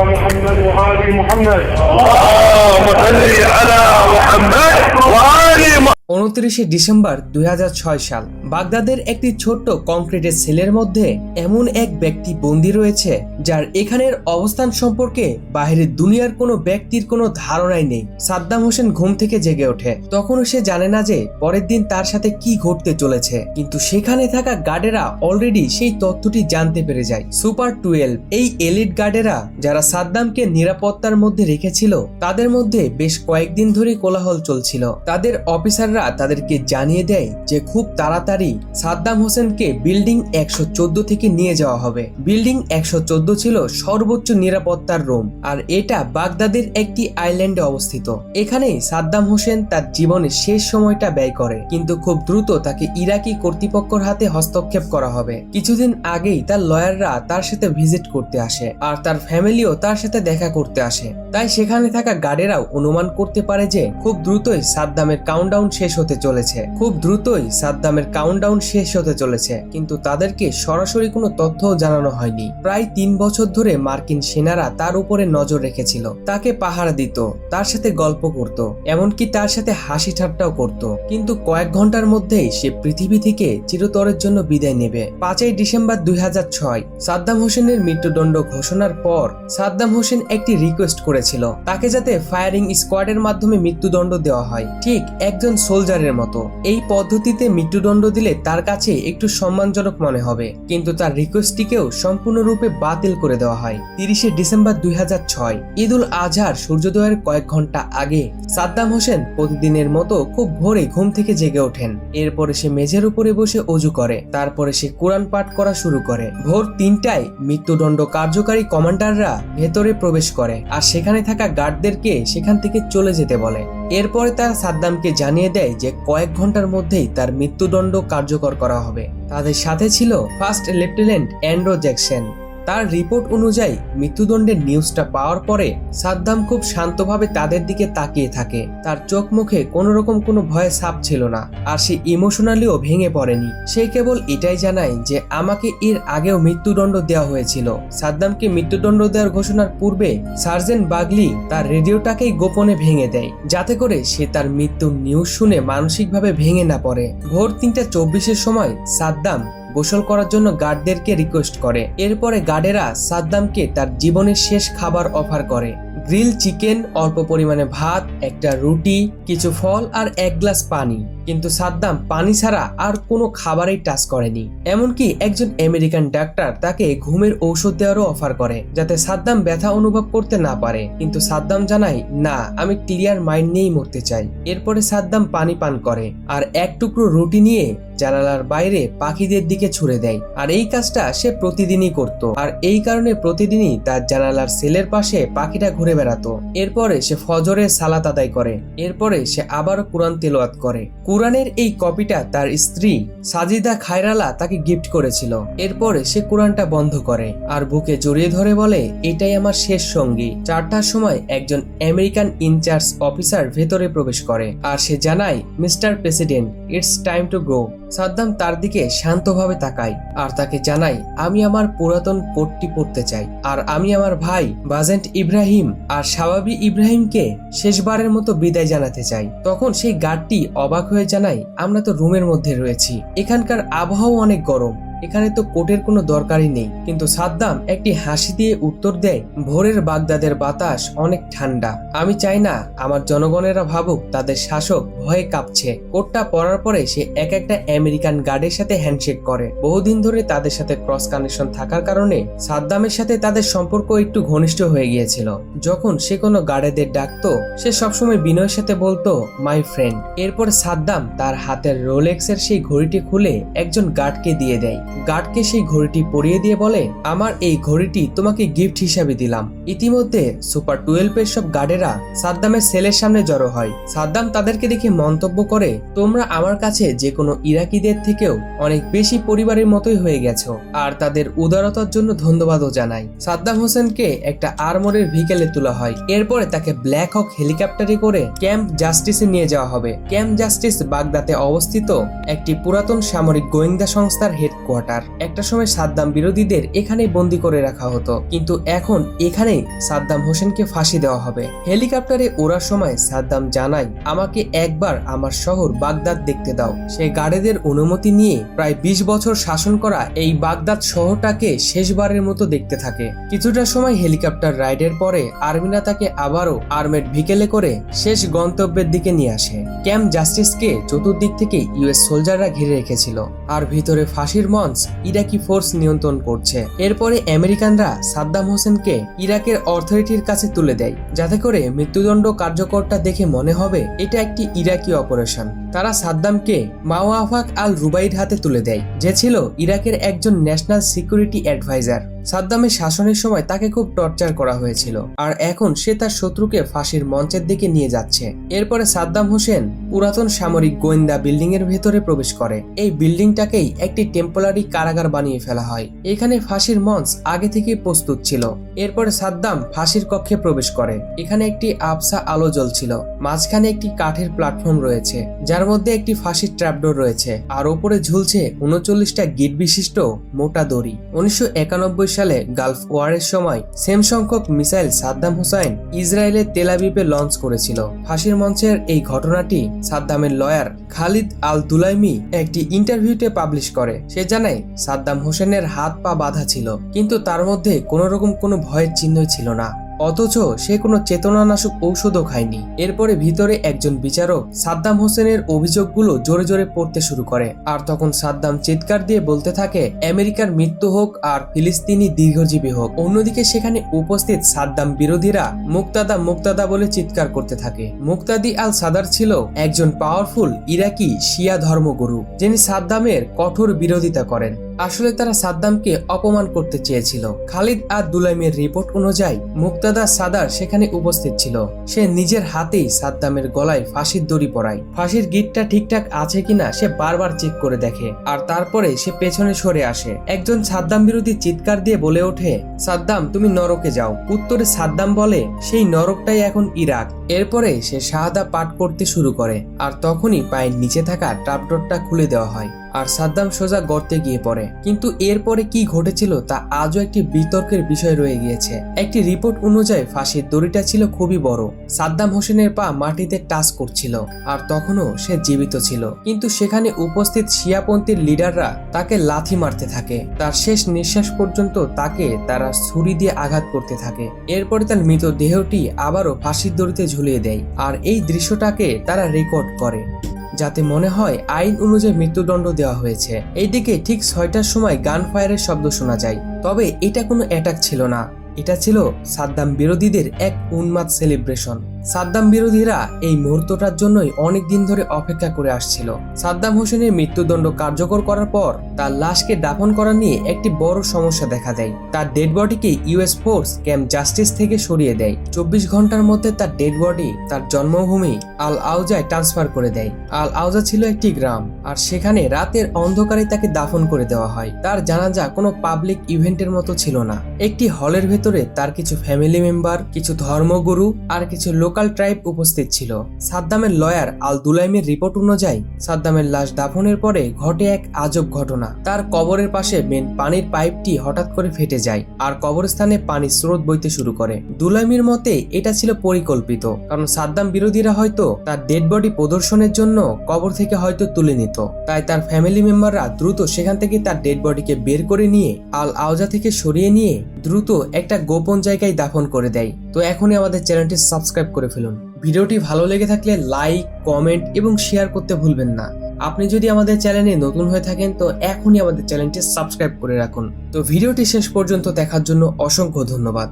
محمد وآل محمد 29 December 2006 সাল বাগদাদের একটি ছোট্ট কংক্রিটের সেলের মধ্যে এমন এক ব্যক্তি বন্দী রয়েছে যার এখানের অবস্থান সম্পর্কে বাহিরের দুনিয়ার কোনো ব্যক্তির কোনো ধারণাই নেই। সাদ্দাম হোসেন ঘুম থেকে জেগে ওঠে, তখনও সে জানে না যে পরের দিন তার সাথে কি ঘটতে চলেছে, কিন্তু সেখানে থাকা গার্ডেরা অলরেডি সেই তথ্যটি জানতে পেরে যায়। সুপার 12 এই এলিট গার্ডেরা যারা সাদ্দামকে নিরাপত্তার মধ্যে রেখেছিল, তাদের মধ্যে বেশ কয়েকদিন ধরে কোলাহল চলছিল। তাদের অফিসাররা তাদেরকে জানিয়ে দেয় যে খুব তাড়াতাড়ি সাদ্দাম হোসেনকে বিল্ডিং 114 থেকে নিয়ে যাওয়া হবে। বিল্ডিং 114 ছিল সর্বোচ্চ নিরাপত্তার রুম, আর এটা বাগদাদের একটি আইল্যান্ডে অবস্থিত। এখানেই সাদ্দাম হোসেন তার জীবনের শেষ সময়টা ব্যয় করে, কিন্তু খুব দ্রুত তাকে ইরাকি কর্তৃপক্ষের হাতে হস্তক্ষেপ করা হবে। কিছুদিন আগেই তার লয়াররা তার সাথে ভিজিট করতে আসে, আর তার ফ্যামিলিও তার সাথে দেখা করতে আসে। তাই সেখানে থাকা গার্ডেরাও অনুমান করতে পারে যে খুব দ্রুতই সাদ্দামের কাউন্টডাউন শেষ হতে চলেছে। কিন্তু তাদেরকে সরাসরি কোনো তথ্য জানানো হয়নি। প্রায় 3 বছর ধরে মার্কিন সেনারা তার উপরে নজর রেখেছিল, তাকে পাহারা দিত, তার সাথে গল্প করত, এমনকি তার সাথে হাসি ঠাট্টাও করত। কিন্তু কয়েক ঘন্টার মধ্যেই সে পৃথিবী থেকে চিরতরের জন্য বিদায় নেবে। 5 ডিসেম্বর 2006 সাদ্দাম হোসেনের মৃত্যুদণ্ড ঘোষণার পর সাদ্দাম হোসেন একটি রিকোয়েস্ট করেছিল তাকে যাতে ফায়ারিং স্কোয়াডের মাধ্যমে মৃত্যুদণ্ড দেওয়া হয়, ঠিক একজন সোলজারের মতো। এই পদ্ধতিতে মৃত্যুদণ্ড দিলে তার কাছে একটু সম্মানজনক মনে হবে, কিন্তু তার রিকোয়েস্টটিকেও সম্পূর্ণরূপে বাতিল করে দেওয়া হয়। 30 ডিসেম্বর 2006 ঈদ উল আজহার সূর্যোদয়ের কয়েক ঘন্টা আগে সাদ্দাম হোসেন প্রতিদিনের মতো খুব ভোরে ঘুম থেকে জেগে ওঠেন। এরপরে সে মেঝের উপরে বসে অজু করে, তারপরে সে কোরআন পাঠ করা শুরু করে। ভোর 3টায় মৃত্যুদণ্ড কার্যকারী কমান্ডাররা ভেতরে প্রবেশ করে, আর সেখানে থাকা গার্ডদেরকে সেখান থেকে চলে যেতে বলে। এরপরে তারা সাদ্দামকে জানিয়ে দেয় যে কয়েক ঘন্টার মধ্যেই তার মৃত্যুদণ্ড কার্যকর করা হবে। তাদের সাথে ছিল ফার্স্ট লেফটেন্যান্ট অ্যান্ড্রু জ্যাকসন। তার রিপোর্ট অনুযায়ী মৃত্যুদণ্ডের নিউজটা পাওয়ার পরে সাদ্দাম খুব শান্তভাবে তাদের দিকে তাকিয়ে থাকে। তার চোখ মুখে কোনো রকম কোনো ভয়ে ছাপ ছিল না, আর সে ইমোশনালিও ভেঙে পড়েনি। সে কেবল এটাই জানায় যে আমাকে এর আগেও মৃত্যুদণ্ড দেওয়া হয়েছিল। সাদ্দামকে মৃত্যুদণ্ড দেওয়ার ঘোষণার পূর্বে সার্জেন্ট বাগলি তার রেডিওটাকেই গোপনে ভেঙে দেয়, যাতে করে সে তার মৃত্যুর নিউজ শুনে মানসিকভাবে ভেঙে না পড়ে। ভোর 3:24 সময় সাদ্দাম গোসল করার জন্য গার্ডদেরকে রিকোয়েস্ট করে। এরপরে গার্ডেরা সাদ্দামকে তার জীবনের শেষ খাবার অফার করে। গ্রিল চিকেন, অল্প পরিমাণে ভাত, একটা রুটি, কিছু ফল আর 1 গ্লাস পানি। কিন্তু সাদ্দাম পানি ছাড়া আর কোনো খাবারই টাচ করেনি। এমনকি একজন আমেরিকান ডাক্তার তাকে ঘুমের ঔষধ দেওয়ারও অফার করে, যাতে সাদ্দাম ব্যথা অনুভব করতে না পারে। কিন্তু সাদ্দাম জানায়, না, আমি ক্লিয়ার মাইন্ড নিয়েই মরতে চাই। এরপরে সাদ্দাম পানি পান করে আর এক টুকরো রুটি নিয়ে জানালার বাইরে পাখিদের দিকে ছুড়ে দেয়। আর এই কাজটা সে প্রতিদিনই করত, আর এই কারণে প্রতিদিনই তার জানালার সেলের পাশে পাখিটা ঘুরে বেড়াতো। এরপরে সে ফজরের সালাত আদায় করে। এরপরে সে আবারও কোরআন তেলাওয়াত করে। কোরআনের এই কপিটা তার স্ত্রী সাজিদা খায়রালা তাকে গিফট করেছিল। এরপরে সে কোরআনটা বন্ধ করে আর বুকে জড়িয়ে ধরে বলে, এটাই আমার শেষ সঙ্গী। 4টার সময় একজন আমেরিকান ইনচার্জ অফিসার ভেতরে প্রবেশ করে, আর সে জানায়, mister president, it's time to go. Saddam তার দিকে শান্তভাবে তাকায় আর তাকে জানায়, আমি আমার পুরাতন কোটটি পরতে চাই, আর আমি আমার ভাই বাজেন্ট ইব্রাহিম আর শাবাবি ইব্রাহিমকে শেষবারের মতো বিদায় জানাতে চাই। তখন সেই গার্ডটি অবাক হয়ে জানায়, আমরা তো রুমের মধ্যে রয়েছি, এখানকার আবহাওয়া অনেক গরম, এখানে তো কোটের কোনো দরকারই নেই। কিন্তু সাদ্দাম একটি হাসি দিয়ে উত্তর দেয়, ভোরের বাগদাদের বাতাস অনেক ঠান্ডা, আমি চাই না আমার জনগণেরা ভাবুক তাদের শাসক ভয়ে কাঁপছে। কোটটা পরার পরে সে একটা আমেরিকান গার্ডের সাথে হ্যান্ডশেক করে। বহুদিন ধরে তাদের সাথে ক্রস কানেকশন থাকার কারণে সাদ্দামের সাথে তাদের সম্পর্ক একটু ঘনিষ্ঠ হয়ে গিয়েছিল। যখন সে কোনো গার্ডেদের ডাকতো, সে সবসময় বিনয়ের সাথে বলতো, মাই ফ্রেন্ড। এরপর সাদ্দাম তার হাতের রোলেক্সের সেই ঘড়িটি খুলে একজন গার্ডকে দিয়ে দেয়। গার্ডকে সেই ঘড়িটি পরিয়ে দিয়ে বলে, আমার এই ঘড়িটি তোমাকে গিফট হিসাবে দিলাম। ইতিমধ্যে সুপার 12 এর সব গার্ডেরা সাদ্দামের সেলের সামনে জড়ো হয়। সাদ্দাম তাদেরকে দেখে মন্তব্য করে, তোমরা আমার কাছে যে কোনো ইরাকিদের থেকেও অনেক বেশি পরিবারের মতোই হয়ে গেছো, আর তাদের উদারতার জন্য ধন্যবাদও জানাই। সাদ্দাম হোসেনকে একটা আর্মরের ভিকেলে তোলা হয়। এরপরে তাকে ব্ল্যাক হক হেলিকপ্টারে করে ক্যাম্প জাস্টিসে নিয়ে যাওয়া হবে। ক্যাম্প জাস্টিস বাগদাতে অবস্থিত একটি পুরাতন সামরিক গোয়েন্দা সংস্থার হেডকোয়ার্টার। হেডকোয়ার্টার। একটা সময় সাদ্দাম বিরোধীদের এখানেই বন্দী করে রাখা হতো, কিন্তু এখন এখানেই সাদ্দাম হোসেনকে ফাঁসি দেওয়া হবে। হেলিকপ্টারে ওড়ার সময় সাদ্দাম জানায়, আমাকে একবার আমার শহর বাগদাদ দেখতে দাও। সে গার্ডেদের অনুমতি নিয়ে প্রায় 20 বছর শাসন করা এই বাগদাদ শহরটাকে শেষবারের মতো দেখতে থাকে। কিছুটা সময় হেলিকপ্টার রাইডের পরে আর্মিরা তাকে আবারও আর্মেড ভিকেলে করে শেষ গন্তব্যের দিকে নিয়ে আসে। ক্যাম্প জাস্টিসকে চতুর্দিক থেকে ইউএস সোলজাররা ঘিরে রেখেছিল, আর ভিতরে ফাঁসির মঞ্চ ইরাকি ফোর্স নিয়ন্ত্রণ করছে। এরপরে আমেরিকানরা সাদ্দাম হোসেনকে ইরাকের অথরিটির কাছে তুলে দেয়, যাতে করে মৃত্যুদণ্ড কার্যকরটা দেখে মনে হবে এটা একটি ইরাকি অপারেশন। তারা সাদ্দামকে মাওয়াফাক আল রুবাইর হাতে তুলে দেয়, যে ছিল ইরাকের একজন ন্যাশনাল সিকিউরিটি অ্যাডভাইজার। সাদ্দামের শাসনের সময় তাকে খুব টর্চার করা হয়েছিল, আর এখন সে তার শত্রুকে ফাঁসির মঞ্চের দিকে নিয়ে যাচ্ছে। এরপরে সাদ্দাম হোসেন পুরাতন সামরিক গোয়েন্দা বিল্ডিং এর ভেতরে প্রবেশ করে। এই বিল্ডিংটাকেই একটি টেম্পোরারি কারাগার বানিয়ে ফেলা হয়। এখানে ফাঁসির মঞ্চ আগে থেকেই প্রস্তুত ছিল। এরপরে সাদ্দাম ফাঁসির কক্ষে প্রবেশ করে। এখানে একটি আবসা আলো জ্বলছিল, মাঝখানে একটি কাঠের প্ল্যাটফর্ম রয়েছে, যার মধ্যে একটি ফাঁসির ট্র্যাপডোর রয়েছে, আর ওপরে ঝুলছে 39টা গিট বিশিষ্ট মোটা দড়ি। 1991 সালে গালফ ওয়ারের সময় সেম সংখ্যক মিসাইল সাদ্দাম হুসাইন ইসরায়েলের তেল আবিবে লঞ্চ করেছিল। ফাঁসির মঞ্চের এই ঘটনাটি সাদ্দামের লয়ার খালিদ আল দুলাইমি একটি ইন্টারভিউতে পাবলিশ করে। সে জানায় সাদ্দাম হোসেনের হাত পা বাঁধা ছিল, কিন্তু তার মধ্যে কোনো রকম কোনো ভয়ের চিহ্নই ছিল না, অথচ সে কোনো চেতনানাশক ঔষধও খায়নি। এরপরে ভিতরে একজন বিচারক সাদ্দাম হোসেনের অভিযোগগুলো জোরে জোরে পড়তে শুরু করে, আর তখন সাদ্দাম চিৎকার দিয়ে বলতে থাকে, আমেরিকার মৃত্যু হোক আর ফিলিস্তিনি দীর্ঘজীবী হোক। অন্যদিকে সেখানে উপস্থিত সাদ্দাম বিরোধীরা মুক্তাদা মুক্তাদা বলে চিৎকার করতে থাকে। মুক্তাদি আল সাদার ছিল একজন পাওয়ারফুল ইরাকি শিয়া ধর্মগুরু, যিনি সাদ্দামের কঠোর বিরোধিতা করেন। আসলে তারা সাদ্দামকে অপমান করতে চেয়েছিল। খালিদ আর দুলাইমের রিপোর্ট অনুযায়ী মুক্তাদা সাদার সেখানে উপস্থিত ছিল। সে নিজের হাতেই সাদ্দামের গলায় ফাঁসির দড়ি পরায়। ফাঁসির গিটটা ঠিকঠাক আছে কিনা সে বারবার চেক করে দেখে, আর তারপরে সে পেছনে সরে আসে। একজন সাদ্দাম বিরোধী চিৎকার দিয়ে বলে ওঠে, সাদ্দাম তুমি নরকে যাও। উত্তরে সাদ্দাম বলে, সেই নরকটাই এখন ইরাক। এরপরে সে শাহাদা পাঠ করতে শুরু করে, আর তখনই পায়ের নিচে থাকা ট্র্যাপডোরটা খুলে দেওয়া হয়, আর সাদ্দাম সোজা গর্তে গিয়ে পড়ে। কিন্তু এরপরে কি ঘটেছিল তা আজও একটি বিতর্কের বিষয় রয়ে গিয়েছে। একটি রিপোর্ট অনুযায়ী ফাঁসির দড়িটা ছিল খুবই বড়। সাদ্দাম হোসেনের পা মাটিতে টাচ করছিল, আর তখনও সে জীবিত ছিল। কিন্তু সেখানে উপস্থিত শিয়াপন্থীর লিডাররা তাকে লাথি মারতে থাকে। তার শেষ নিঃশ্বাস পর্যন্ত তাকে তারা ছুরি দিয়ে আঘাত করতে থাকে। এরপরে তার মৃতদেহটি আবারও ফাঁসির দড়িতে ঝুলিয়ে দেয়, আর এই দৃশ্যটাকে তারা রেকর্ড করে, যাতে মনে হয় আইন অনুযায়ী মৃত্যুদণ্ড দেওয়া হয়েছে। এইদিকে ঠিক 6টার সময় গান ফায়ারের শব্দ শোনা যায়। তবে এটা কোনো অ্যাটাক ছিল না, এটা ছিল সাদ্দাম বিরোধীদের এক উন্মাদ সেলিব্রেশন। সাদ্দাম বিরোধীরা এই মুহূর্তটার জন্যই অনেক দিন ধরে অপেক্ষা করে আসছিল। সাদ্দাম হোসেনের মৃত্যুদণ্ড কার্যকর করার পর তার লাশকে দাফন করা নিয়ে একটি বড় সমস্যা দেখা দেয়। তার ডেড বডিকে ইউএস ফোর্স ক্যাম্প জাস্টিস থেকে সরিয়ে দেয়। 24 ঘন্টার মধ্যে তার ডেড বডি তার জন্মভূমি আল আউজায় ট্রান্সফার করে দেয়। আল আউজা ছিল একটি গ্রাম, আর সেখানে রাতের অন্ধকারে তাকে দাফন করে দেওয়া হয়। তার জানাজা কোনো পাবলিক ইভেন্টের মতো ছিল না। একটি হলের ভেতরে তার কিছু ফ্যামিলি মেম্বার, কিছু ধর্মগুরু আর কিছু লোকাল ট্রাইব উপস্থিত ছিল। সাদ্দামের লয়ার আল দুলাইমের রিপোর্ট অনুযায়ী সাদ্দামের লাশ দাফনের পরে ঘটে এক আজব ঘটনা। তার কবরের পাশে মেন পানির পাইপটি হঠাৎ করে ফেটে যায়, আর কবরস্থানে পানির স্রোত বইতে শুরু করে। দুলাইমের মতে এটা ছিল পরিকল্পিত, কারণ সাদ্দাম বিরোধীরা হয়তো তার ডেড বডি প্রদর্শনের জন্য কবর থেকে হয়তো তুলে নিত। তাই তার ফ্যামিলি মেম্বাররা দ্রুত সেখান থেকে তার ডেড বডিকে বের করে নিয়ে আল আউজা থেকে সরিয়ে নিয়ে দ্রুত একটা গোপন জায়গায় দাফন করে দেয়। তো এখনই আমাদের চ্যানেলটি সাবস্ক্রাইব করে ফেলুন। ভিডিওটি ভালো লেগে থাকলে লাইক, কমেন্ট এবং শেয়ার করতে ভুলবেন না। আপনি যদি আমাদের চ্যানেলে নতুন হয়ে থাকেন তো এখনই আমাদের চ্যানেলটি সাবস্ক্রাইব করে রাখুন। তো ভিডিওটি শেষ পর্যন্ত দেখার জন্য অসংখ্য ধন্যবাদ।